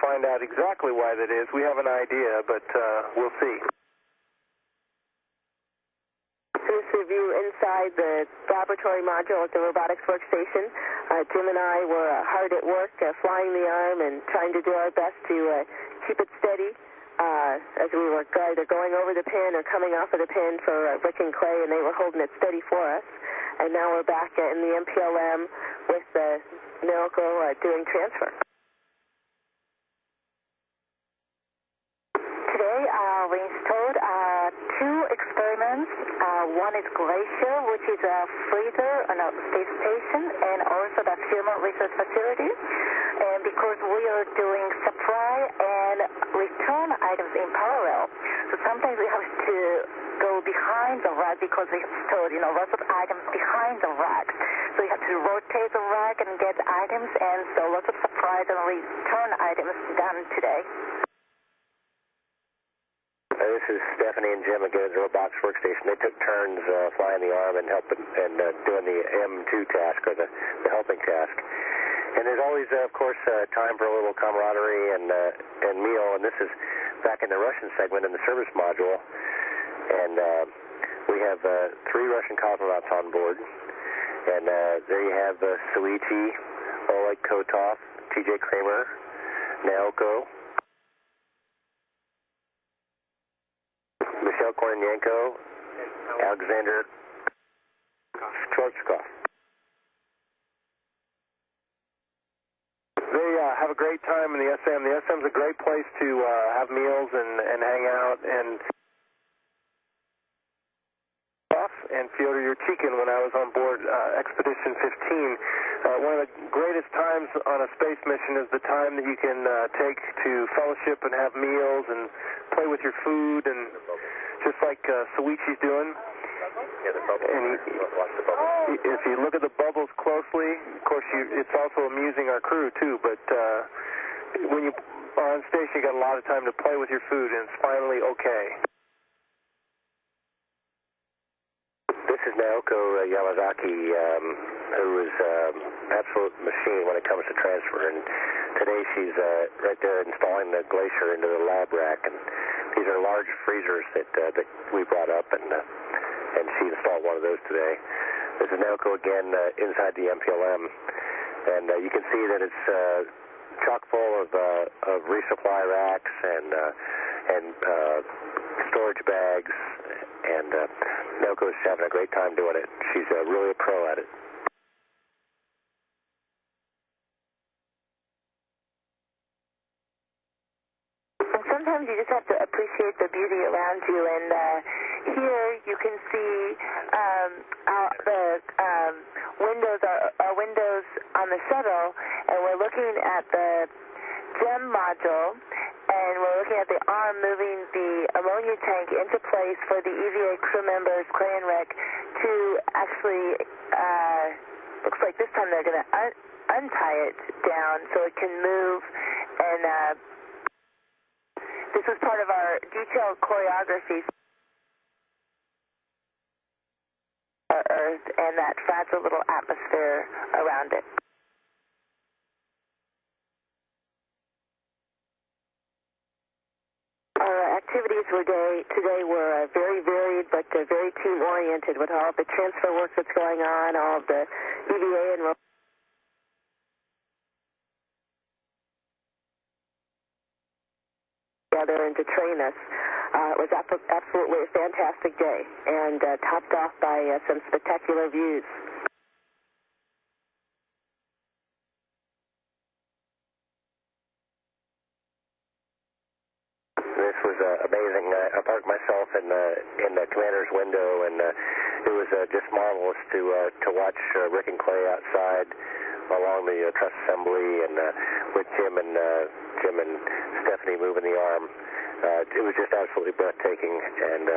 find out exactly why that is. We have an idea, but we'll see. This review inside the laboratory module at the robotics workstation. Jim and I were hard at work flying the arm and trying to do our best to keep it steady as we were either going over the pin or coming off of the pin for Rick and Clay, and they were holding it steady for us. And now we're back in the MPLM with Naoko doing transfer. Today we installed two experiments. One is Glacier, which is a freezer and a space station, and also the human research facility. And because we are doing supply and return items in parallel, so sometimes we have to go behind the rack because we have stored, lots of items behind the rack. So we have to rotate the rack and get items, and so lots of supplies and return items done today. This is Stephanie and Jim again at the robotics workstation. They took turns flying the arm and helping and doing the M2 task, or the helping task. And there's always, of course, time for a little camaraderie and meal. And this is back in the Russian segment in the service module. And we have 3 Russian cosmonauts on board. And there you have Soichi, Oleg Kotov, T.J. Kramer, Naoko, Michelle Kornienko, Alexander Schwarzkopf. They have a great time in the SM. The SM's a great place to have meals and hang out. And Fyodor Yurchikin, when I was on board Expedition 15, one of the greatest times on a space mission is the time that you can take to fellowship and have meals and play with your food, and just like Soichi's doing. Yeah, the bubbles. Watch the bubbles. If you look at the bubbles closely, of course, it's also amusing our crew too. But when you are on station, you got a lot of time to play with your food, and it's finally okay. This is Naoko Yamazaki, who is an absolute machine when it comes to transfer. And today she's right there installing the Glacier into the lab rack. And these are large freezers that we brought up, and she installed one of those today. This is Naoko again inside the MPLM, and you can see that it's chock full of resupply racks and storage bags, and Naoko's having a great time doing it. She's really a pro at it. Sometimes you just have to appreciate the beauty around you, and here you can see the windows are windows on the shuttle, and we're looking at the GEM module, and we're looking at the arm moving the ammonia tank into place for the EVA crew members, Clay and Rick, to actually, looks like this time they're going to untie it down so it can move, and this was part of our detailed choreography for Earth and that fragile little atmosphere around it. Our activities today were very varied, but very team-oriented, with all the transfer work that's going on, all of the EVA and together and to train us. It was absolutely a fantastic day, and topped off by some spectacular views. This was amazing. I parked myself in the commander's window, and it was just marvelous to watch Rick and Clay outside along the truss assembly, and with Jim and Stephanie moving the arm. It was just absolutely breathtaking, and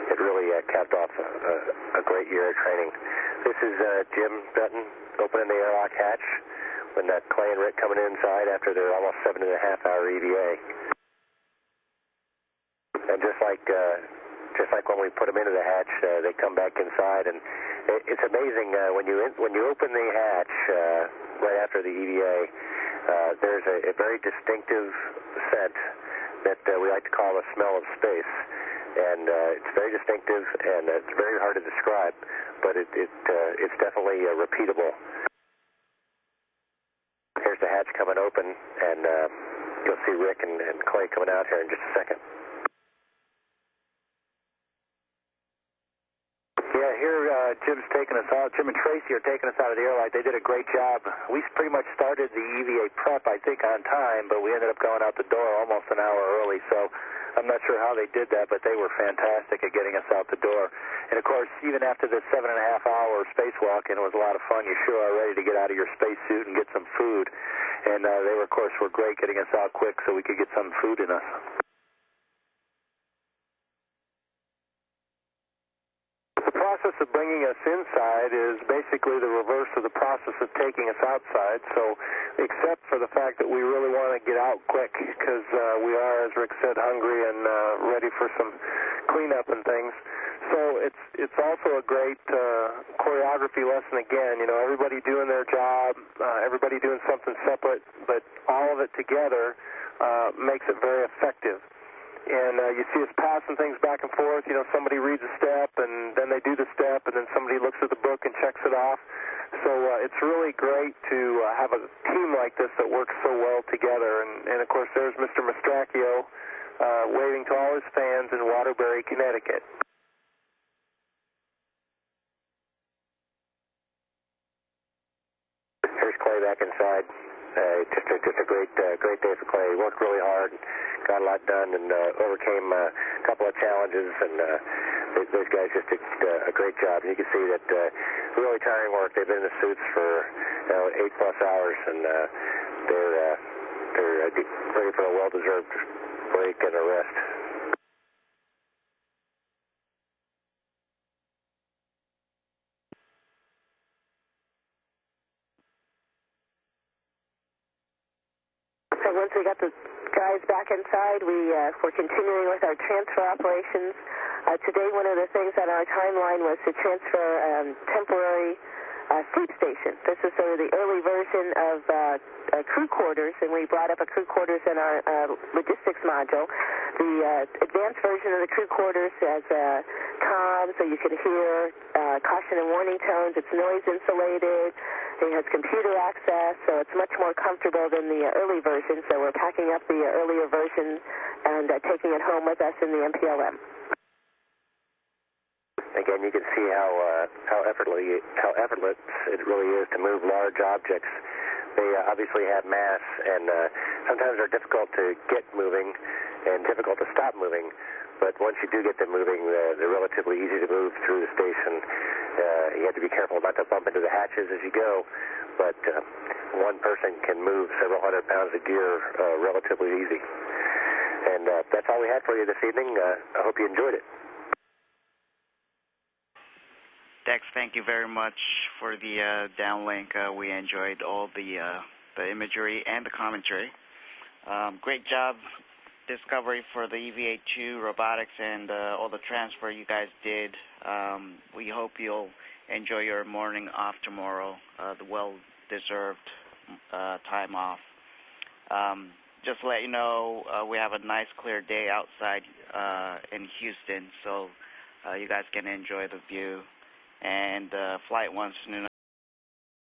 it really capped off a great year of training. This is Jim Dutton opening the airlock hatch when Clay and Rick coming inside after their almost 7.5-hour EVA. And just like when we put them into the hatch, they come back inside, and it's amazing when you open the hatch right after the EVA. there's a very distinctive scent that we like to call the smell of space. And it's very distinctive, and it's very hard to describe, but it's definitely repeatable. Here's the hatch coming open, and you'll see Rick and Clay coming out here in just a second. Yeah, here Jim's taking us out. Jim and Tracy are taking us out of the airlight. They did a great job. We pretty much started the EVA prep, I think, on time, but we ended up going out the door almost an hour early. So I'm not sure how they did that, but they were fantastic at getting us out the door. And, of course, even after this 7.5-hour spacewalk, and it was a lot of fun, you sure are ready to get out of your spacesuit and get some food. And they, of course, were great getting us out quick so we could get some food in us. The process of bringing us inside is basically the reverse of the process of taking us outside. So, except for the fact that we really want to get out quick because we are, as Rick said, hungry and ready for some cleanup and things. So it's also a great choreography lesson again. You know, everybody doing their job, everybody doing something separate, but all of it together makes it very effective. And you see us passing things back and forth. You know, somebody reads a step, and then they do the step, and then somebody looks at the book and checks it off. So it's really great to have a team like this that works so well together. And of course, there's Mr. Mastracchio waving to all his fans in Waterbury, Connecticut. Here's Clay back inside. Just a great day for Clay. He worked really hard, got a lot done, and overcame a couple of challenges. And those guys just did a great job. And you can see that really tiring work. They've been in the suits for 8+ hours, and they're ready for a well-deserved break and a rest. So once we got the guys back inside, we're continuing with our transfer operations. Today, one of the things on our timeline was to transfer temporary sleep station. This is sort of the early version of crew quarters, and we brought up a crew quarters in our logistics module. The advanced version of the crew quarters has comms, so you can hear caution and warning tones. It's noise insulated. It has computer access, so it's much more comfortable than the early version. So we're packing up the earlier version and taking it home with us in the MPLM. Again, you can see how effortless it really is to move large objects. They obviously have mass, and sometimes they're difficult to get moving and difficult to stop moving. But once you do get them moving, they're relatively easy to move through the station. You have to be careful not to bump into the hatches as you go, but one person can move several hundred pounds of gear relatively easy. And that's all we had for you this evening. I hope you enjoyed it. Dex, thank you very much for the downlink. We enjoyed all the imagery and the commentary. Great job, Discovery, for the EVA-2 robotics and all the transfer you guys did. We hope you'll enjoy your morning off tomorrow, the well-deserved time off. Just to let you know, we have a nice clear day outside in Houston, so you guys can enjoy the view. And flight wants to know